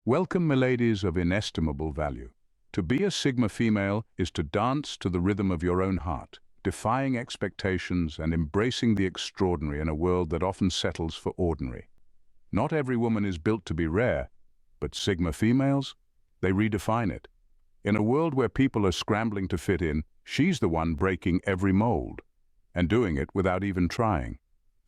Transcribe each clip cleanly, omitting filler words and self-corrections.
Welcome, miladies of inestimable value. To be a Sigma female is to dance to the rhythm of your own heart, defying expectations and embracing the extraordinary in a world that often settles for ordinary. Not every woman is built to be rare, but Sigma females, they redefine it. In a world where people are scrambling to fit in, she's the one breaking every mold, and doing it without even trying.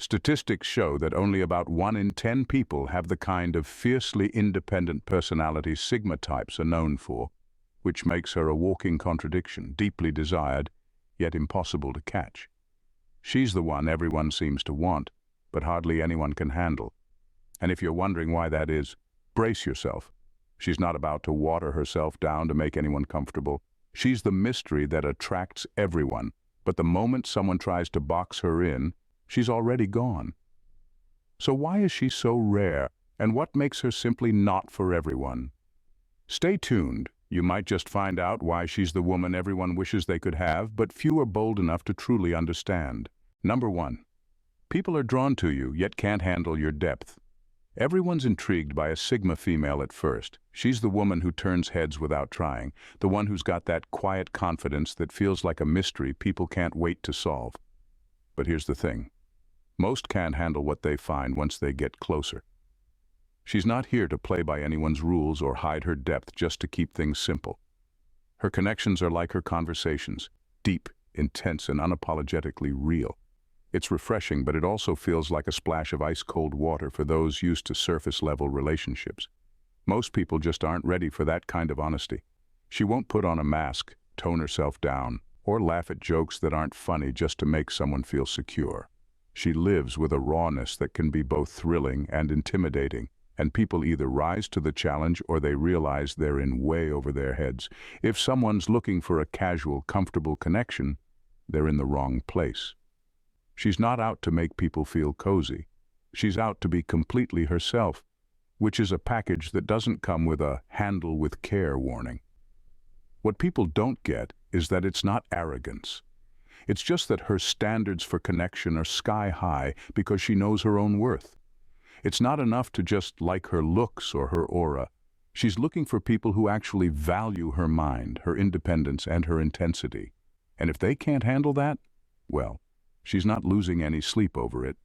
Statistics show that only about 1 in 10 people have the kind of fiercely independent personality Sigma types are known for, which makes her a walking contradiction, deeply desired, yet impossible to catch. She's the one everyone seems to want, but hardly anyone can handle. And if you're wondering why that is, brace yourself. She's not about to water herself down to make anyone comfortable. She's the mystery that attracts everyone, but the moment someone tries to box her in, she's already gone. So why is she so rare, and what makes her simply not for everyone? Stay tuned. You might just find out why she's the woman everyone wishes they could have, but few are bold enough to truly understand. Number 1. People are drawn to you, yet can't handle your depth. Everyone's intrigued by a Sigma female at first. She's the woman who turns heads without trying, the one who's got that quiet confidence that feels like a mystery people can't wait to solve. But here's the thing. Most can't handle what they find once they get closer. She's not here to play by anyone's rules or hide her depth just to keep things simple. Her connections are like her conversations, deep, intense, and unapologetically real. It's refreshing, but it also feels like a splash of ice-cold water for those used to surface-level relationships. Most people just aren't ready for that kind of honesty. She won't put on a mask, tone herself down, or laugh at jokes that aren't funny just to make someone feel secure. She lives with a rawness that can be both thrilling and intimidating, and people either rise to the challenge or they realize they're in way over their heads. If someone's looking for a casual, comfortable connection, they're in the wrong place. She's not out to make people feel cozy. She's out to be completely herself, which is a package that doesn't come with a handle with care warning. What people don't get is that it's not arrogance. It's just that her standards for connection are sky high because she knows her own worth. It's not enough to just like her looks or her aura. She's looking for people who actually value her mind, her independence, and her intensity. And if they can't handle that, well, she's not losing any sleep over it.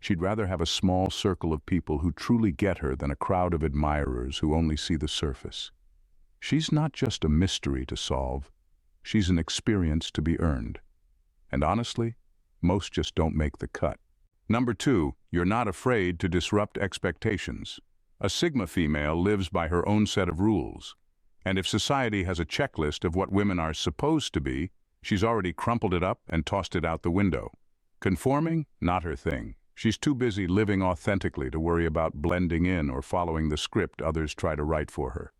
She'd rather have a small circle of people who truly get her than a crowd of admirers who only see the surface. She's not just a mystery to solve. She's an experience to be earned. And honestly, most just don't make the cut. Number 2, you're not afraid to disrupt expectations. A Sigma female lives by her own set of rules. And if society has a checklist of what women are supposed to be, she's already crumpled it up and tossed it out the window. Conforming? Not her thing. She's too busy living authentically to worry about blending in or following the script others try to write for her.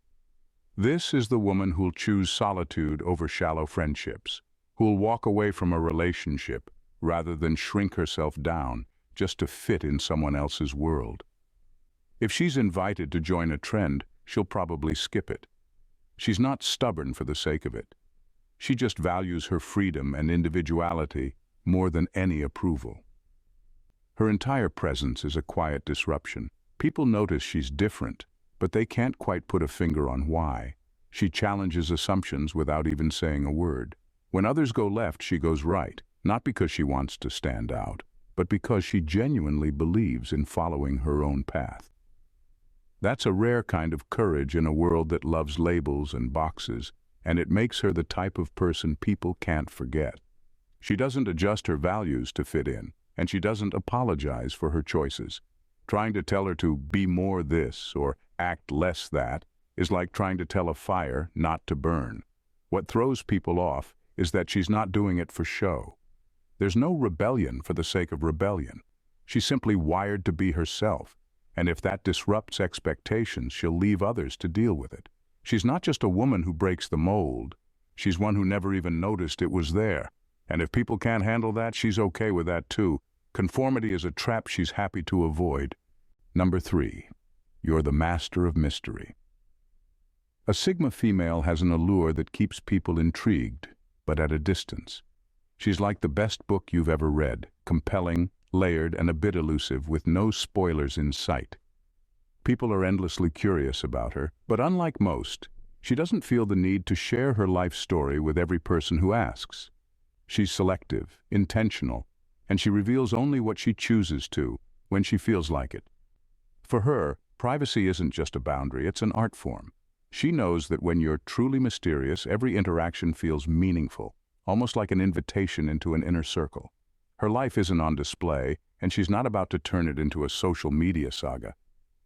This is the woman who'll choose solitude over shallow friendships, who'll walk away from a relationship rather than shrink herself down just to fit in someone else's world. If she's invited to join a trend, she'll probably skip it. She's not stubborn for the sake of it. She just values her freedom and individuality more than any approval. Her entire presence is a quiet disruption. People notice she's different, but they can't quite put a finger on why. She challenges assumptions without even saying a word. When others go left, she goes right, not because she wants to stand out, but because she genuinely believes in following her own path. That's a rare kind of courage in a world that loves labels and boxes, and it makes her the type of person people can't forget. She doesn't adjust her values to fit in, and she doesn't apologize for her choices. Trying to tell her to be more this or act less that is like trying to tell a fire not to burn. What throws people off is that she's not doing it for show. There's no rebellion for the sake of rebellion. She's simply wired to be herself, and if that disrupts expectations, she'll leave others to deal with it. She's not just a woman who breaks the mold. She's one who never even noticed it was there. And if people can't handle that, she's okay with that too. Conformity is a trap she's happy to avoid. Number 3, you're the master of mystery. A Sigma female has an allure that keeps people intrigued, but at a distance. She's like the best book you've ever read, compelling, layered, and a bit elusive with no spoilers in sight. People are endlessly curious about her, but unlike most, she doesn't feel the need to share her life story with every person who asks. She's selective, intentional, and she reveals only what she chooses to, when she feels like it. For her, privacy isn't just a boundary, it's an art form. She knows that when you're truly mysterious, every interaction feels meaningful, almost like an invitation into an inner circle. Her life isn't on display, and she's not about to turn it into a social media saga.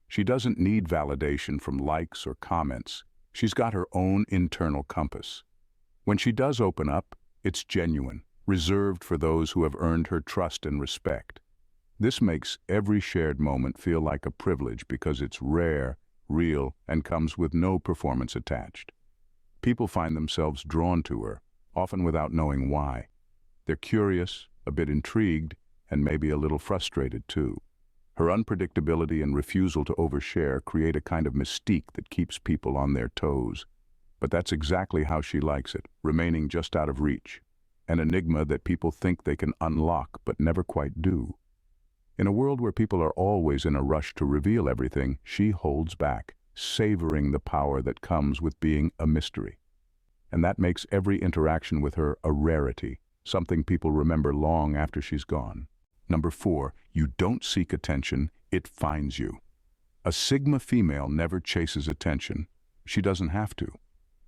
She doesn't need validation from likes or comments. She's got her own internal compass. When she does open up, it's genuine, reserved for those who have earned her trust and respect. This makes every shared moment feel like a privilege because it's rare, real, and comes with no performance attached. People find themselves drawn to her, often without knowing why. They're curious, a bit intrigued, and maybe a little frustrated too. Her unpredictability and refusal to overshare create a kind of mystique that keeps people on their toes. But that's exactly how she likes it, remaining just out of reach. An enigma that people think they can unlock but never quite do. In a world where people are always in a rush to reveal everything, she holds back, savoring the power that comes with being a mystery. And that makes every interaction with her a rarity, something people remember long after she's gone. Number 4, you don't seek attention, it finds you. A Sigma female never chases attention. She doesn't have to.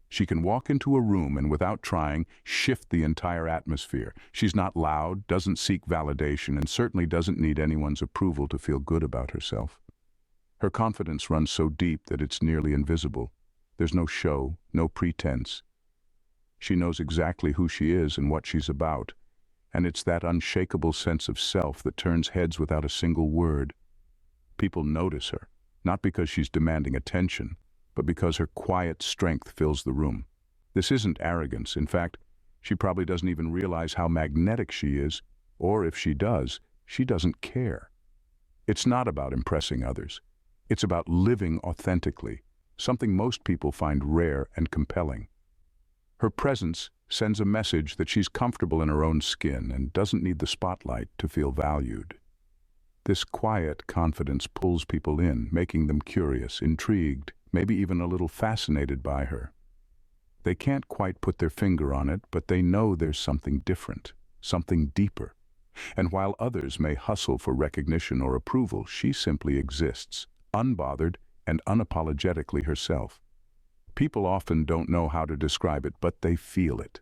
She can walk into a room and without trying, shift the entire atmosphere. She's not loud, doesn't seek validation, and certainly doesn't need anyone's approval to feel good about herself. Her confidence runs so deep that it's nearly invisible. There's no show, no pretense. She knows exactly who she is and what she's about, and it's that unshakable sense of self that turns heads without a single word. People notice her, not because she's demanding attention, but because her quiet strength fills the room. This isn't arrogance. In fact, she probably doesn't even realize how magnetic she is, or if she does, she doesn't care. It's not about impressing others. It's about living authentically, something most people find rare and compelling. Her presence sends a message that she's comfortable in her own skin and doesn't need the spotlight to feel valued. This quiet confidence pulls people in, making them curious, intrigued, maybe even a little fascinated by her. They can't quite put their finger on it, but they know there's something different, something deeper. And while others may hustle for recognition or approval, she simply exists, unbothered and unapologetically herself. People often don't know how to describe it, but they feel it.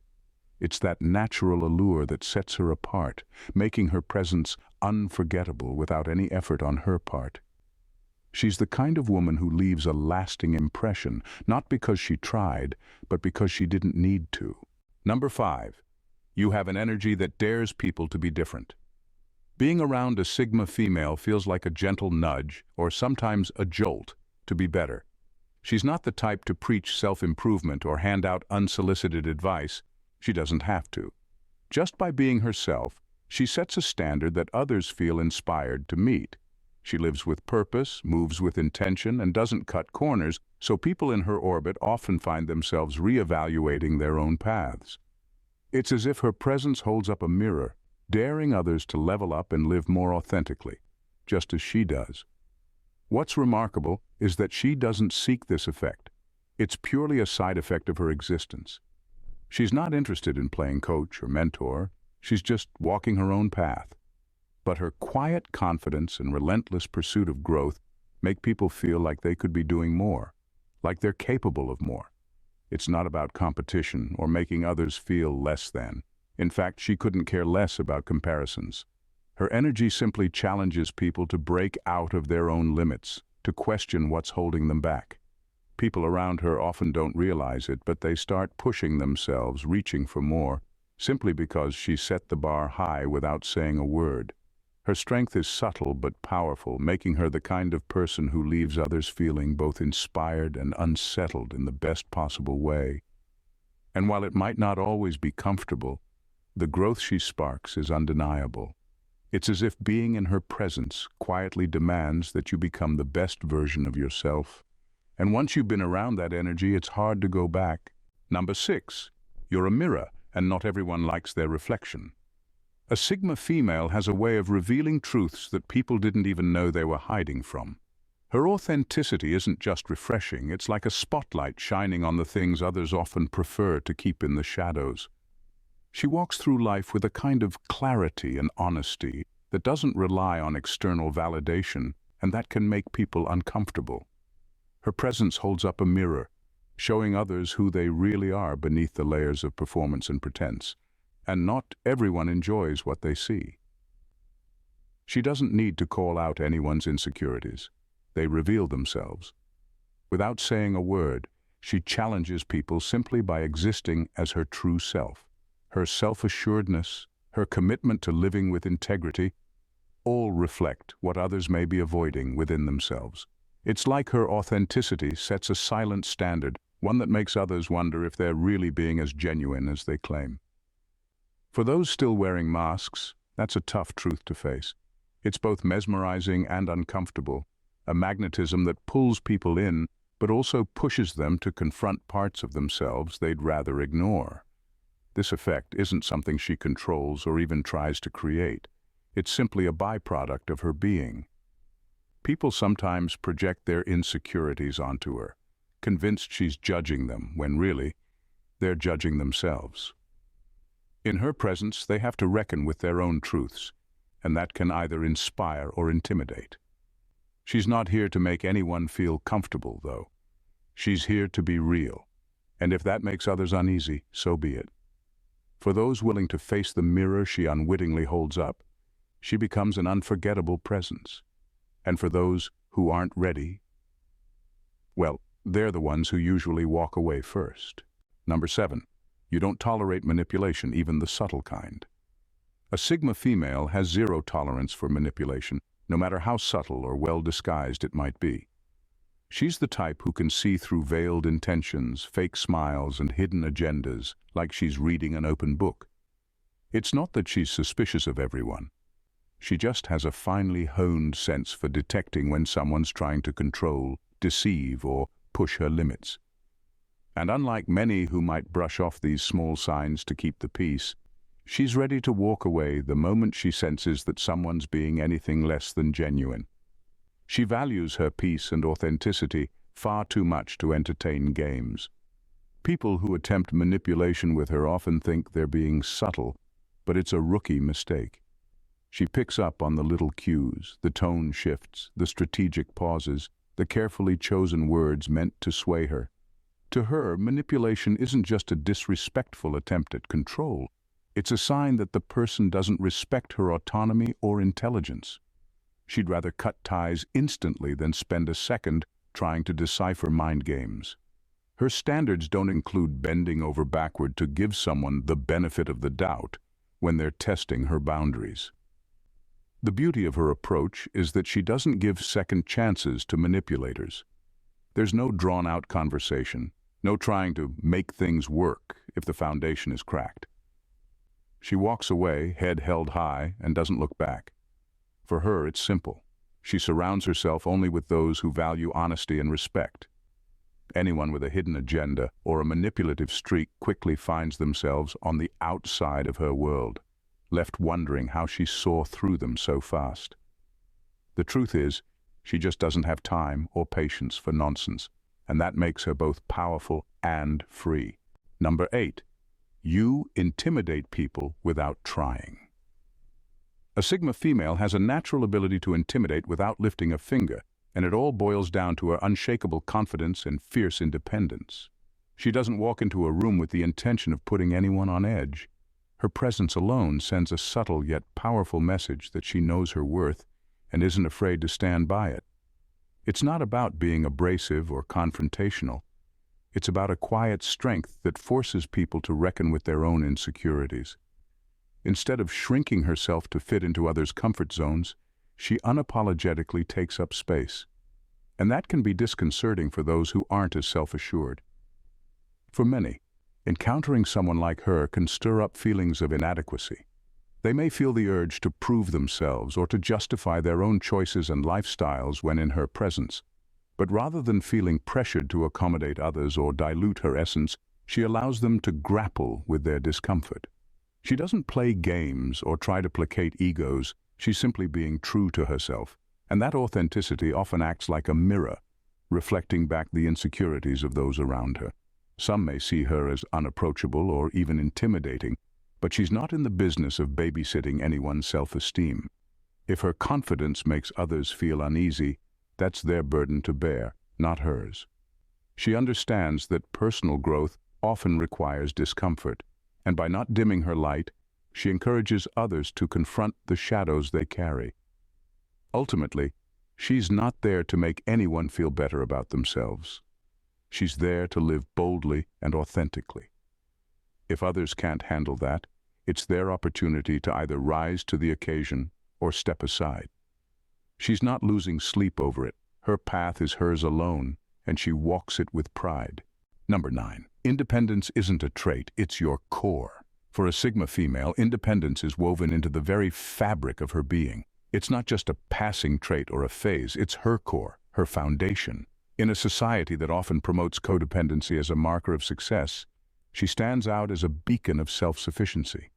It's that natural allure that sets her apart, making her presence unforgettable without any effort on her part. She's the kind of woman who leaves a lasting impression, not because she tried, but because she didn't need to. Number 5, you have an energy that dares people to be different. Being around a Sigma female feels like a gentle nudge, or sometimes a jolt, to be better. She's not the type to preach self-improvement or hand out unsolicited advice. She doesn't have to. Just by being herself, she sets a standard that others feel inspired to meet. She lives with purpose, moves with intention, and doesn't cut corners, so people in her orbit often find themselves reevaluating their own paths. It's as if her presence holds up a mirror, daring others to level up and live more authentically, just as she does. What's remarkable is that she doesn't seek this effect. It's purely a side effect of her existence. She's not interested in playing coach or mentor. She's just walking her own path. But her quiet confidence and relentless pursuit of growth make people feel like they could be doing more, like they're capable of more. It's not about competition or making others feel less than. In fact, she couldn't care less about comparisons. Her energy simply challenges people to break out of their own limits, to question what's holding them back. People around her often don't realize it, but they start pushing themselves, reaching for more, simply because she set the bar high without saying a word. Her strength is subtle but powerful, making her the kind of person who leaves others feeling both inspired and unsettled in the best possible way. And while it might not always be comfortable, the growth she sparks is undeniable. It's as if being in her presence quietly demands that you become the best version of yourself. And once you've been around that energy, it's hard to go back. Number 6, you're a mirror, and not everyone likes their reflection. A Sigma female has a way of revealing truths that people didn't even know they were hiding from. Her authenticity isn't just refreshing, it's like a spotlight shining on the things others often prefer to keep in the shadows. She walks through life with a kind of clarity and honesty that doesn't rely on external validation, and that can make people uncomfortable. Her presence holds up a mirror, showing others who they really are beneath the layers of performance and pretense, and not everyone enjoys what they see. She doesn't need to call out anyone's insecurities. They reveal themselves. Without saying a word, she challenges people simply by existing as her true self. Her self-assuredness, her commitment to living with integrity, all reflect what others may be avoiding within themselves. It's like her authenticity sets a silent standard, one that makes others wonder if they're really being as genuine as they claim. For those still wearing masks, that's a tough truth to face. It's both mesmerizing and uncomfortable, a magnetism that pulls people in, but also pushes them to confront parts of themselves they'd rather ignore. This effect isn't something she controls or even tries to create. It's simply a byproduct of her being. People sometimes project their insecurities onto her, convinced she's judging them, when really, they're judging themselves. In her presence, they have to reckon with their own truths, and that can either inspire or intimidate. She's not here to make anyone feel comfortable, though. She's here to be real, and if that makes others uneasy, so be it. For those willing to face the mirror she unwittingly holds up, she becomes an unforgettable presence. And for those who aren't ready, well, they're the ones who usually walk away first. Number 7. You don't tolerate manipulation, even the subtle kind. A Sigma female has zero tolerance for manipulation, no matter how subtle or well-disguised it might be. She's the type who can see through veiled intentions, fake smiles, and hidden agendas, like she's reading an open book. It's not that she's suspicious of everyone. She just has a finely honed sense for detecting when someone's trying to control, deceive, or push her limits. And unlike many who might brush off these small signs to keep the peace, she's ready to walk away the moment she senses that someone's being anything less than genuine. She values her peace and authenticity far too much to entertain games. People who attempt manipulation with her often think they're being subtle, but it's a rookie mistake. She picks up on the little cues, the tone shifts, the strategic pauses, the carefully chosen words meant to sway her. To her, manipulation isn't just a disrespectful attempt at control. It's a sign that the person doesn't respect her autonomy or intelligence. She'd rather cut ties instantly than spend a second trying to decipher mind games. Her standards don't include bending over backward to give someone the benefit of the doubt when they're testing her boundaries. The beauty of her approach is that she doesn't give second chances to manipulators. There's no drawn-out conversation, no trying to make things work if the foundation is cracked. She walks away, head held high, and doesn't look back. For her, it's simple. She surrounds herself only with those who value honesty and respect. Anyone with a hidden agenda or a manipulative streak quickly finds themselves on the outside of her world, left wondering how she saw through them so fast. The truth is, she just doesn't have time or patience for nonsense, and that makes her both powerful and free. Number 8. You intimidate people without trying. A Sigma female has a natural ability to intimidate without lifting a finger, and it all boils down to her unshakable confidence and fierce independence. She doesn't walk into a room with the intention of putting anyone on edge. Her presence alone sends a subtle yet powerful message that she knows her worth and isn't afraid to stand by it. It's not about being abrasive or confrontational. It's about a quiet strength that forces people to reckon with their own insecurities. Instead of shrinking herself to fit into others' comfort zones, she unapologetically takes up space. And that can be disconcerting for those who aren't as self-assured. For many, encountering someone like her can stir up feelings of inadequacy. They may feel the urge to prove themselves or to justify their own choices and lifestyles when in her presence. But rather than feeling pressured to accommodate others or dilute her essence, she allows them to grapple with their discomfort. She doesn't play games or try to placate egos. She's simply being true to herself, And that authenticity often acts like a mirror, reflecting back the insecurities of those around her. Some may see her as unapproachable or even intimidating, but she's not in the business of babysitting anyone's self-esteem. If her confidence makes others feel uneasy, that's their burden to bear, not hers. She understands that personal growth often requires discomfort, and by not dimming her light, she encourages others to confront the shadows they carry. Ultimately, she's not there to make anyone feel better about themselves. She's there to live boldly and authentically. If others can't handle that, it's their opportunity to either rise to the occasion or step aside. She's not losing sleep over it. Her path is hers alone, and she walks it with pride. Number 9. Independence isn't a trait, it's your core. For a Sigma female, independence is woven into the very fabric of her being. It's not just a passing trait or a phase, it's her core, her foundation. In a society that often promotes codependency as a marker of success, she stands out as a beacon of self-sufficiency.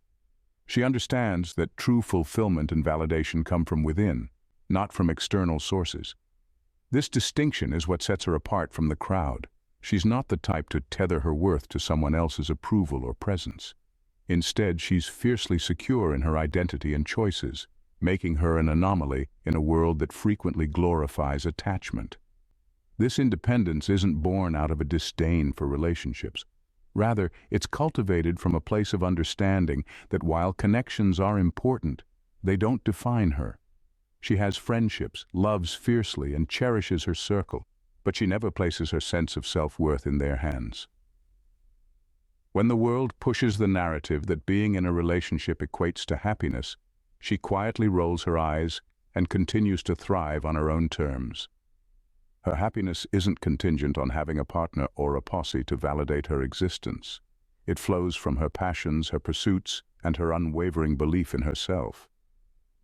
She understands that true fulfillment and validation come from within, not from external sources. This distinction is what sets her apart from the crowd. She's not the type to tether her worth to someone else's approval or presence. Instead, she's fiercely secure in her identity and choices, making her an anomaly in a world that frequently glorifies attachment. This independence isn't born out of a disdain for relationships. Rather, it's cultivated from a place of understanding that while connections are important, they don't define her. She has friendships, loves fiercely, and cherishes her circle, but she never places her sense of self-worth in their hands. When the world pushes the narrative that being in a relationship equates to happiness, she quietly rolls her eyes and continues to thrive on her own terms. Her happiness isn't contingent on having a partner or a posse to validate her existence. It flows from her passions, her pursuits, and her unwavering belief in herself.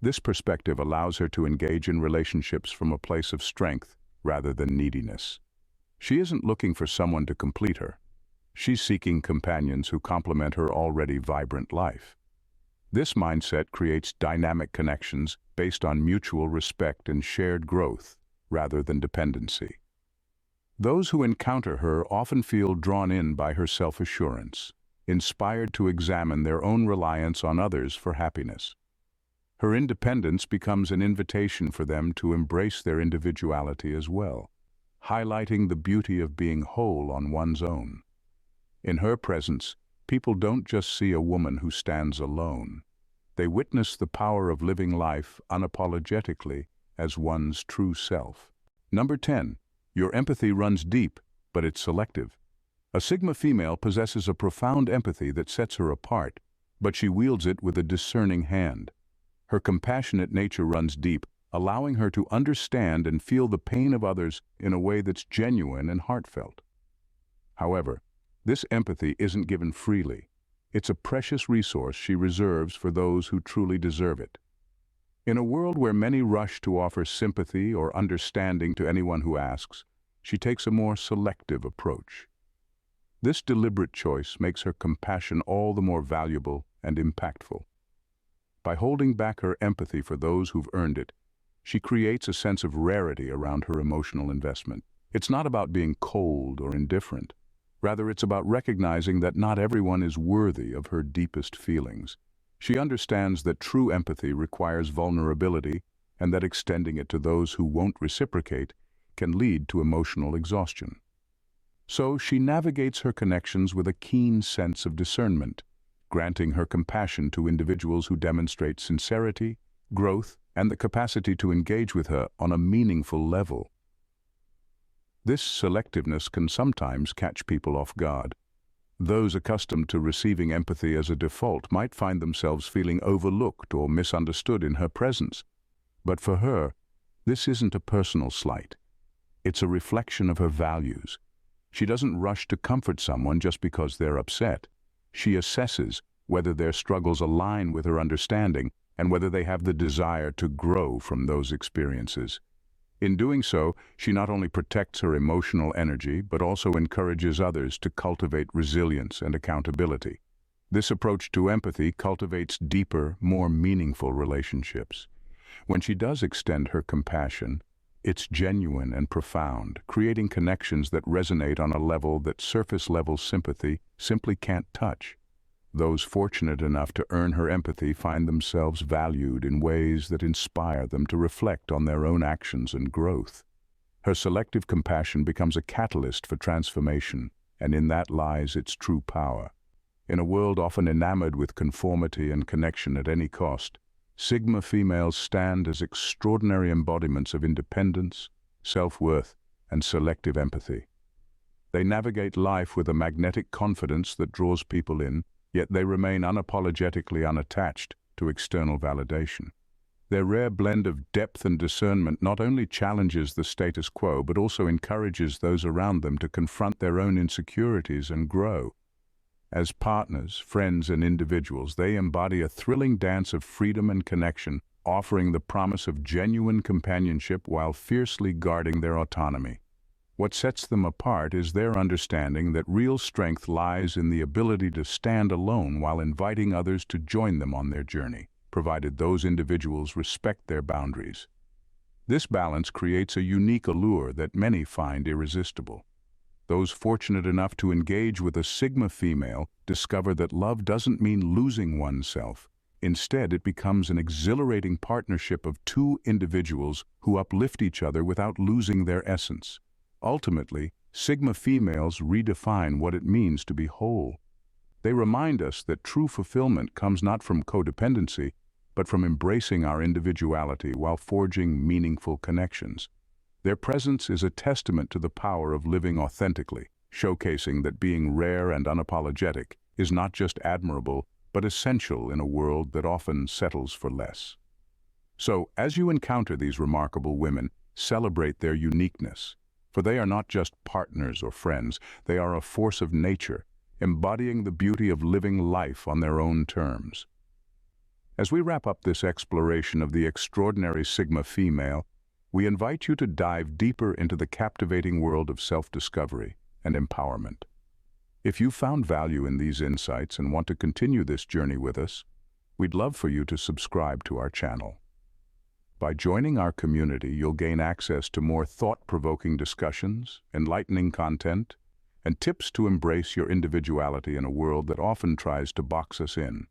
This perspective allows her to engage in relationships from a place of strength rather than neediness. She isn't looking for someone to complete her. She's seeking companions who complement her already vibrant life. This mindset creates dynamic connections based on mutual respect and shared growth, rather than dependency. Those who encounter her often feel drawn in by her self-assurance, inspired to examine their own reliance on others for happiness. Her independence becomes an invitation for them to embrace their individuality as well, highlighting the beauty of being whole on one's own. In her presence, people don't just see a woman who stands alone. They witness the power of living life unapologetically as one's true self. Number 10. Your empathy runs deep, but it's selective. A Sigma female possesses a profound empathy that sets her apart, but she wields it with a discerning hand. Her compassionate nature runs deep, allowing her to understand and feel the pain of others in a way that's genuine and heartfelt. However, this empathy isn't given freely. It's a precious resource she reserves for those who truly deserve it. In a world where many rush to offer sympathy or understanding to anyone who asks, she takes a more selective approach. This deliberate choice makes her compassion all the more valuable and impactful. By holding back her empathy for those who've earned it, she creates a sense of rarity around her emotional investment. It's not about being cold or indifferent. Rather, it's about recognizing that not everyone is worthy of her deepest feelings. She understands that true empathy requires vulnerability and that extending it to those who won't reciprocate can lead to emotional exhaustion. So she navigates her connections with a keen sense of discernment, granting her compassion to individuals who demonstrate sincerity, growth, and the capacity to engage with her on a meaningful level. This selectiveness can sometimes catch people off guard. Those accustomed to receiving empathy as a default might find themselves feeling overlooked or misunderstood in her presence. But for her, this isn't a personal slight. It's a reflection of her values. She doesn't rush to comfort someone just because they're upset. She assesses whether their struggles align with her understanding and whether they have the desire to grow from those experiences. In doing so, she not only protects her emotional energy, but also encourages others to cultivate resilience and accountability. This approach to empathy cultivates deeper, more meaningful relationships. When she does extend her compassion, it's genuine and profound, creating connections that resonate on a level that surface-level sympathy simply can't touch. Those fortunate enough to earn her empathy find themselves valued in ways that inspire them to reflect on their own actions and growth. Her selective compassion becomes a catalyst for transformation, and in that lies its true power. In a world often enamored with conformity and connection at any cost, Sigma females stand as extraordinary embodiments of independence, self-worth, and selective empathy. They navigate life with a magnetic confidence that draws people in, yet they remain unapologetically unattached to external validation. Their rare blend of depth and discernment not only challenges the status quo, but also encourages those around them to confront their own insecurities and grow. As partners, friends, and individuals, they embody a thrilling dance of freedom and connection, offering the promise of genuine companionship while fiercely guarding their autonomy. What sets them apart is their understanding that real strength lies in the ability to stand alone while inviting others to join them on their journey, provided those individuals respect their boundaries. This balance creates a unique allure that many find irresistible. Those fortunate enough to engage with a Sigma female discover that love doesn't mean losing oneself. Instead, it becomes an exhilarating partnership of two individuals who uplift each other without losing their essence. Ultimately, Sigma females redefine what it means to be whole. They remind us that true fulfillment comes not from codependency, but from embracing our individuality while forging meaningful connections. Their presence is a testament to the power of living authentically, showcasing that being rare and unapologetic is not just admirable, but essential in a world that often settles for less. So, as you encounter these remarkable women, celebrate their uniqueness, for they are not just partners or friends, they are a force of nature, embodying the beauty of living life on their own terms. As we wrap up this exploration of the extraordinary Sigma female, we invite you to dive deeper into the captivating world of self-discovery and empowerment. If you found value in these insights and want to continue this journey with us, we'd love for you to subscribe to our channel. By joining our community, you'll gain access to more thought-provoking discussions, enlightening content, and tips to embrace your individuality in a world that often tries to box us in.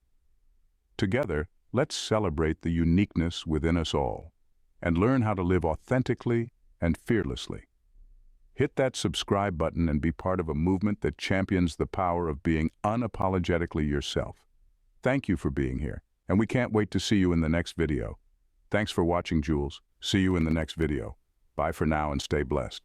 Together, let's celebrate the uniqueness within us all and learn how to live authentically and fearlessly. Hit that subscribe button and be part of a movement that champions the power of being unapologetically yourself. Thank you for being here, and we can't wait to see you in the next video. Thanks for watching, Jules. See you in the next video. Bye for now and stay blessed.